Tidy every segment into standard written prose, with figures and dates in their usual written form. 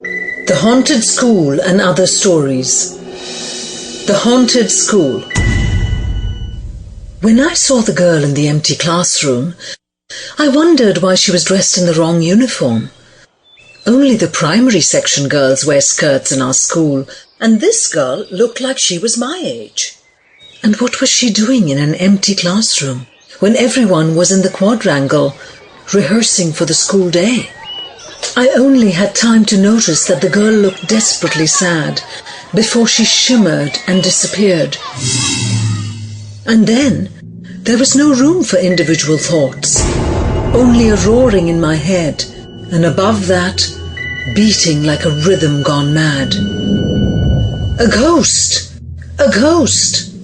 The Haunted School and Other Stories. The Haunted School. When I saw the girl in the empty classroom, I wondered why she was dressed in the wrong uniform. Only the primary section girls wear skirts in our school, and this girl looked like she was my age. And what was she doing in an empty classroom when everyone was in the quadrangle, rehearsing for the school day? I only had time to notice that the girl looked desperately sad before she shimmered and disappeared. And then there was no room for individual thoughts, only a roaring in my head, and above that, beating like a rhythm gone mad. A ghost! A ghost!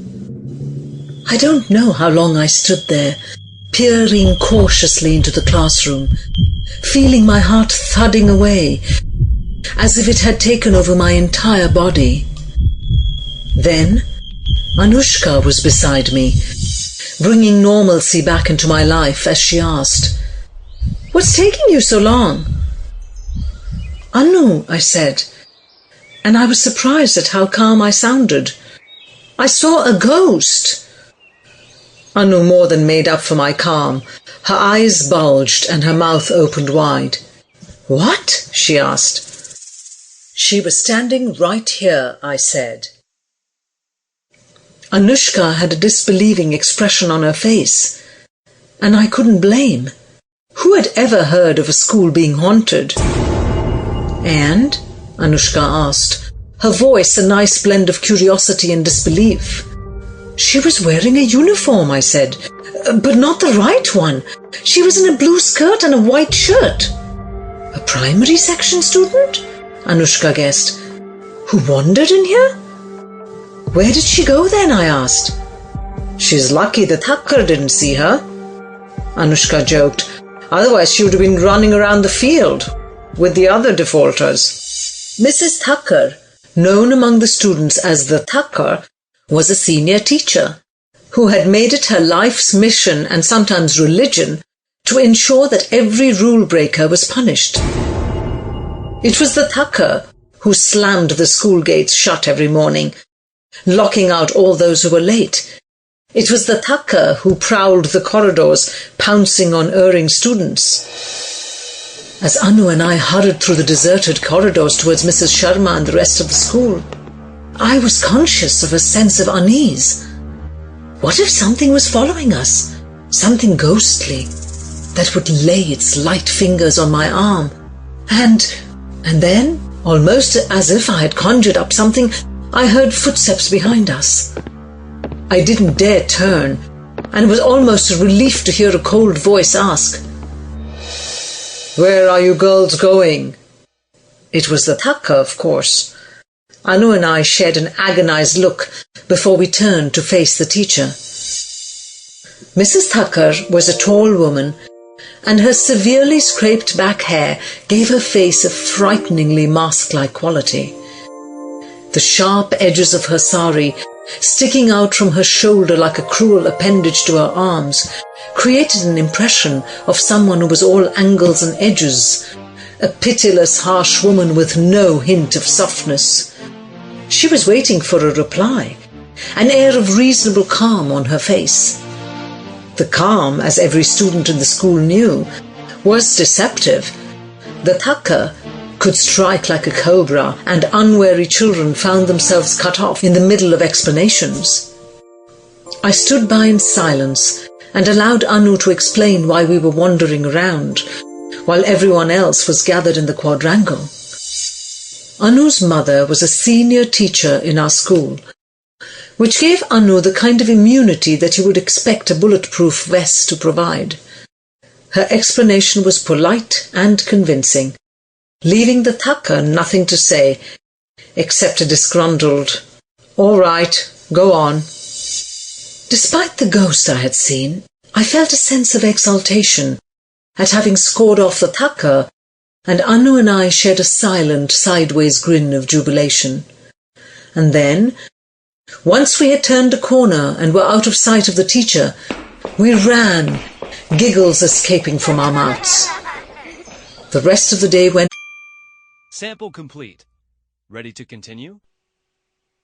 I don't know how long I stood there, peering cautiously into the classroom, feeling my heart thudding away, as if it had taken over my entire body. Then, Anushka was beside me, bringing normalcy back into my life as she asked, "What's taking you so long?" "Anu," I said, and I was surprised at how calm I sounded. "I saw a ghost." Anu more than made up for my calm. Her eyes bulged and her mouth opened wide. "What?" she asked. "She was standing right here," I said. Anushka had a disbelieving expression on her face, and I couldn't blame. Who had ever heard of a school being haunted? "And?" Anushka asked, her voice a nice blend of curiosity and disbelief. "She was wearing a uniform," I said, "but not the right one. She was in a blue skirt and a white shirt." "A primary section student?" Anushka guessed. "Who wandered in here?" "Where did she go then?" I asked. "She's lucky the Thakkar didn't see her," Anushka joked. "Otherwise she would have been running around the field with the other defaulters." Mrs. Thakkar, known among the students as the Thakkar, was a senior teacher who had made it her life's mission and sometimes religion to ensure that every rule breaker was punished. It was the Thakkar who slammed the school gates shut every morning, locking out all those who were late. It was the Thakkar who prowled the corridors, pouncing on erring students. As Anu and I hurried through the deserted corridors towards Mrs. Sharma and the rest of the school, I was conscious of a sense of unease. What if something was following us? Something ghostly that would lay its light fingers on my arm. And then, almost as if I had conjured up something, I heard footsteps behind us. I didn't dare turn, and it was almost a relief to hear a cold voice ask, "Where are you girls going?" It was the Thakkar, of course. Anu and I shared an agonized look before we turned to face the teacher. Mrs. Thakkar was a tall woman, and her severely scraped back hair gave her face a frighteningly mask-like quality. The sharp edges of her sari, sticking out from her shoulder like a cruel appendage to her arms, created an impression of someone who was all angles and edges, a pitiless, harsh woman with no hint of softness. She was waiting for a reply, an air of reasonable calm on her face. The calm, as every student in the school knew, was deceptive. The Thakkar could strike like a cobra, and unwary children found themselves cut off in the middle of explanations. I stood by in silence and allowed Anu to explain why we were wandering around, while everyone else was gathered in the quadrangle. Anu's mother was a senior teacher in our school, which gave Anu the kind of immunity that you would expect a bulletproof vest to provide. Her explanation was polite and convincing, leaving the Thakkar nothing to say, except a disgruntled, "All right, go on." Despite the ghost I had seen, I felt a sense of exultation at having scored off the Thakkar, and Anu and I shared a silent, sideways grin of jubilation. And then, once we had turned a corner and were out of sight of the teacher, we ran, giggles escaping from our mouths. The rest of the day went Sample complete. Ready to continue?